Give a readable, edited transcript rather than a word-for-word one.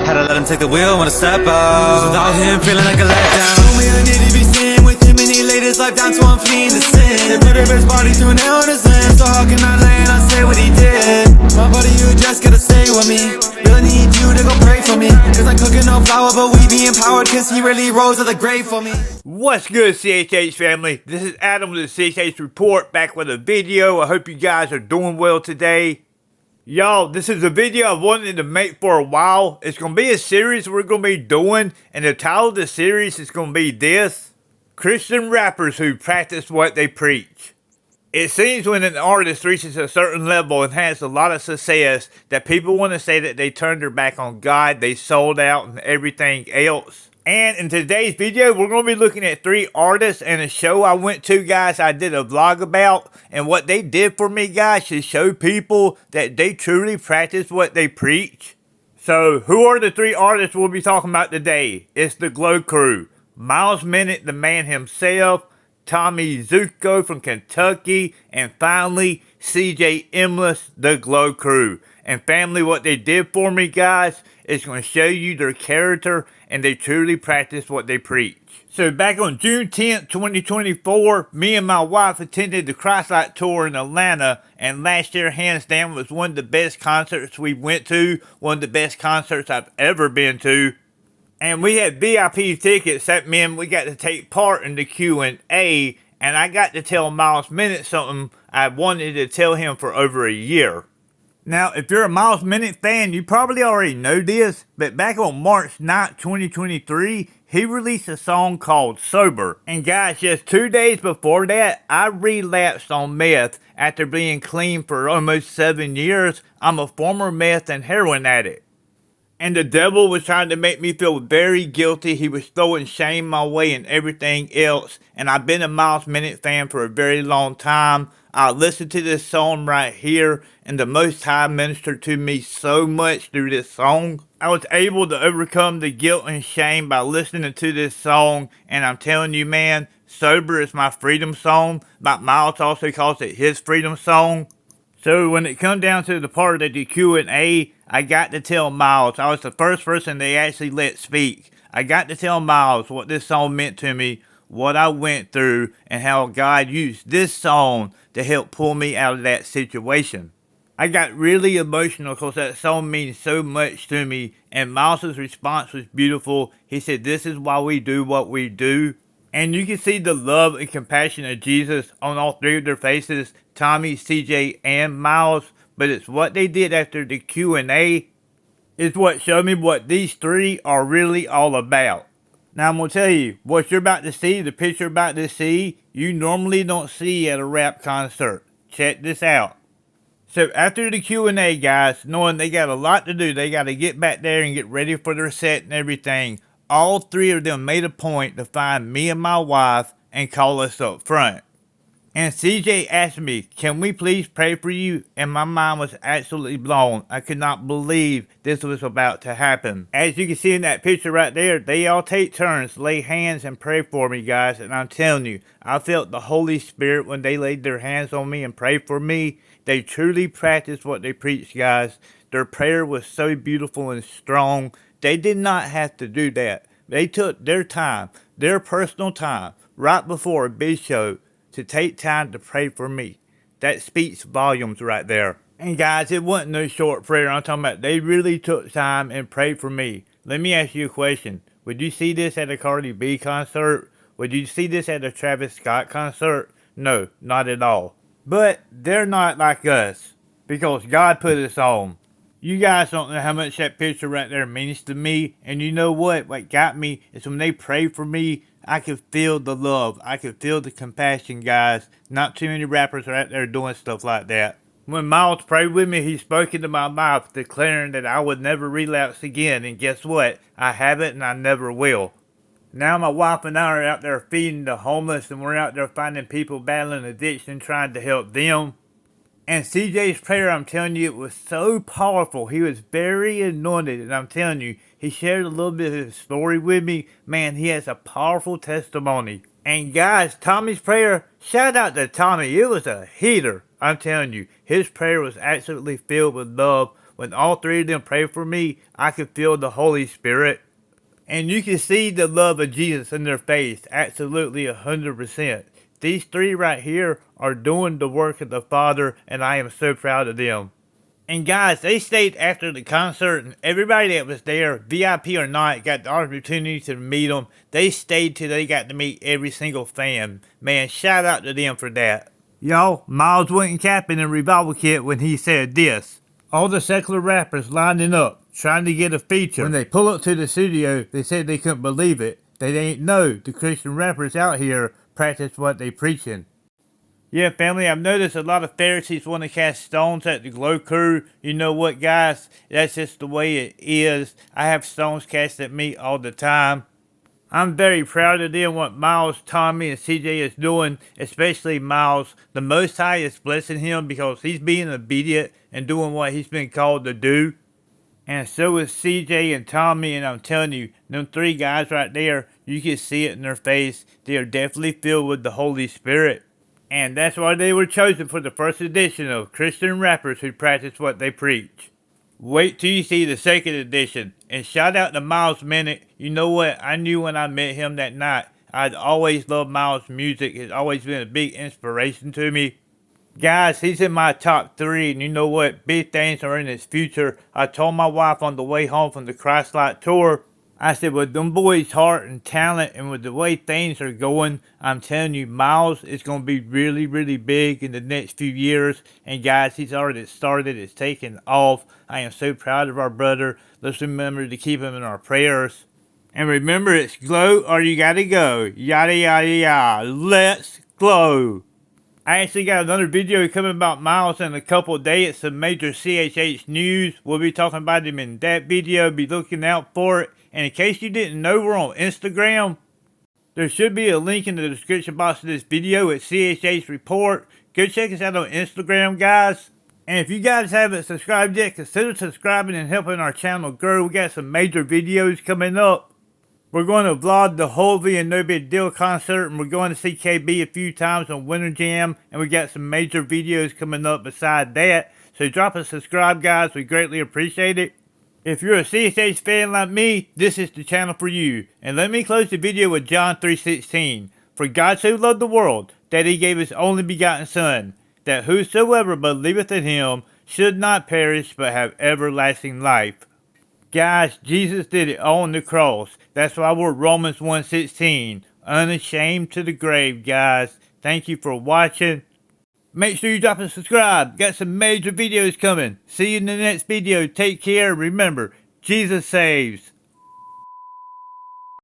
Had to let him take the wheel when I step out. Without him feeling like a letdown. Told me I need to be seen with him and he laid his life down, so I'm fleeing the sin. They put up his body to an nail in his hand, so how can I lay and I say what he did? My buddy, you just gotta stay with me. Really need you to go pray for me, cause I'm cooking no flour, but we be empowered, cause he really rose to the grave for me. What's good, CHH family? This is Adam with the CHH Report, back with a video. I hope you guys are doing well today. Y'all, this is a video I've wanted to make for a while. It's going to be a series we're going to be doing, and the title of the series is going to be this: Christian rappers who practice what they preach. It seems when an artist reaches a certain level and has a lot of success that people want to say that they turned their back on God, they sold out and everything else. And in today's video, we're going to be looking at 3 artists and a show I went to, guys, I did a vlog about, and what they did for me, guys, to show people that they truly practice what they preach. So, who are the 3 artists we'll be talking about today? It's the Glow Crew. Miles Minnick, the man himself, Tommy Zuko from Kentucky, and finally, CJ Emless, the Glow Crew. And family, what they did for me, guys, is going to show you their character, and they truly practice what they preach. So back on June 10th, 2024, me and my wife attended the Christlike Tour in Atlanta, and last year, hands down, was one of the best concerts we went to, one of the best concerts I've ever been to. And we had VIP tickets. That meant we got to take part in the Q&A, and I got to tell Miles Minnick something I wanted to tell him for over a year. Now, if you're a Miles Minnick fan, you probably already know this, but back on March 9th, 2023, he released a song called Sober. And guys, just 2 days before that, I relapsed on meth after being clean for almost 7 years. I'm a former meth and heroin addict. And the devil was trying to make me feel very guilty. He was throwing shame my way and everything else. And I've been a Miles Minnick fan for a very long time. I listened to this song right here, and the Most High ministered to me so much through this song. I was able to overcome the guilt and shame by listening to this song, and I'm telling you, man, Sober is my freedom song. But Miles also calls it his freedom song. So when it come down to the part of the Q&A, I got to tell Miles. I was the first person they actually let speak. I got to tell Miles what this song meant to me, what I went through, and how God used this song to help pull me out of that situation. I got really emotional because that song means so much to me, and Miles' response was beautiful. He said, "This is why we do what we do." And you can see the love and compassion of Jesus on all 3 of their faces, Tommy, CJ, and Miles. But it's what they did after the Q&A is what showed me what these 3 are really all about. Now I'm going to tell you, what you're about to see, the picture you're about to see, you normally don't see at a rap concert. Check this out. So after the Q&A, guys, knowing they got a lot to do, they got to get back there and get ready for their set and everything, all 3 of them made a point to find me and my wife and call us up front. And CJ asked me, "Can we please pray for you?" And my mind was absolutely blown. I could not believe this was about to happen. As you can see in that picture right there, they all take turns, lay hands and pray for me, guys. And I'm telling you, I felt the Holy Spirit when they laid their hands on me and prayed for me. They truly practiced what they preached, guys. Their prayer was so beautiful and strong. They did not have to do that. They took their time, their personal time, right before a big show, to take time to pray for me. That speaks volumes right there. And guys, it wasn't no short prayer. I'm talking about they really took time and prayed for me. Let me ask you a question. Would you see this at a Cardi B concert? Would you see this at a Travis Scott concert? No, not at all. But they're not like us, because God put us on. You guys don't know how much that picture right there means to me. And you know what? What got me is when they prayed for me, I could feel the love. I could feel the compassion, guys. Not too many rappers are out there doing stuff like that. When Miles prayed with me, he spoke into my mouth, declaring that I would never relapse again. And guess what? I haven't, and I never will. Now my wife and I are out there feeding the homeless, and we're out there finding people battling addiction, trying to help them. And CJ's prayer, I'm telling you, it was so powerful. He was very anointed, and I'm telling you, he shared a little bit of his story with me. Man, he has a powerful testimony. And guys, Tommy's prayer, shout out to Tommy. It was a heater. I'm telling you, his prayer was absolutely filled with love. when all three of them prayed for me, I could feel the Holy Spirit. And you can see the love of Jesus in their face, absolutely 100%. These three right here are doing the work of the Father, and I am so proud of them. And guys, they stayed after the concert, and everybody that was there, VIP or not, got the opportunity to meet them. They stayed till they got to meet every single fan. Man, shout out to them for that. Y'all, Miles wasn't capping in Revival Kit when he said this. All the secular rappers lining up, trying to get a feature. When they pull up to the studio, they said they couldn't believe it. They didn't know the Christian rappers out here practice what they preaching. Yeah, family, I've noticed a lot of Pharisees want to cast stones at the Glow Crew. You know what, guys? That's just the way it is. I have stones cast at me all the time. I'm very proud of them, what Miles, Tommy, and CJ is doing, especially Miles. The Most High is blessing him because he's being obedient and doing what he's been called to do. And so is CJ and Tommy, and I'm telling you, them three guys right there, you can see it in their face. They are definitely filled with the Holy Spirit. And that's why they were chosen for the first edition of Christian rappers who practice what they preach. Wait till you see the second edition. And shout out to Miles Minnick. You know what? I knew when I met him that night. I'd always loved Miles' music. It's always been a big inspiration to me. Guys, he's in my top 3. And you know what? Big things are in his future. I told my wife on the way home from the Christlike Tour, I said, with them boys' heart and talent and with the way things are going, I'm telling you, Miles is going to be really, really big in the next few years. And guys, he's already started. It's taken off. I am so proud of our brother. Let's remember to keep him in our prayers. And remember, it's glow or you gotta go. Yada, yada, yada. Let's glow. I actually got another video coming about Miles in a couple of days. Some major CHH news. We'll be talking about him in that video. Be looking out for it. And in case you didn't know, we're on Instagram. There should be a link in the description box of this video at CHH Report. Go check us out on Instagram, guys. And if you guys haven't subscribed yet, consider subscribing and helping our channel grow. We got some major videos coming up. We're going to vlog the Holyfeild and No Big Deal concert, and we're going to see KB a few times on Winter Jam, and we got some major videos coming up beside that. So drop a subscribe, guys. We greatly appreciate it. If you're a CHH fan like me, this is the channel for you. And let me close the video with John 3:16. For God so loved the world, that he gave his only begotten Son, that whosoever believeth in him should not perish, but have everlasting life. Guys, Jesus did it all on the cross. That's why we're Romans 1:16. Unashamed to the grave, guys. Thank you for watching. Make sure you drop a subscribe. Got some major videos coming. See you in the next video. Take care. Remember, Jesus saves.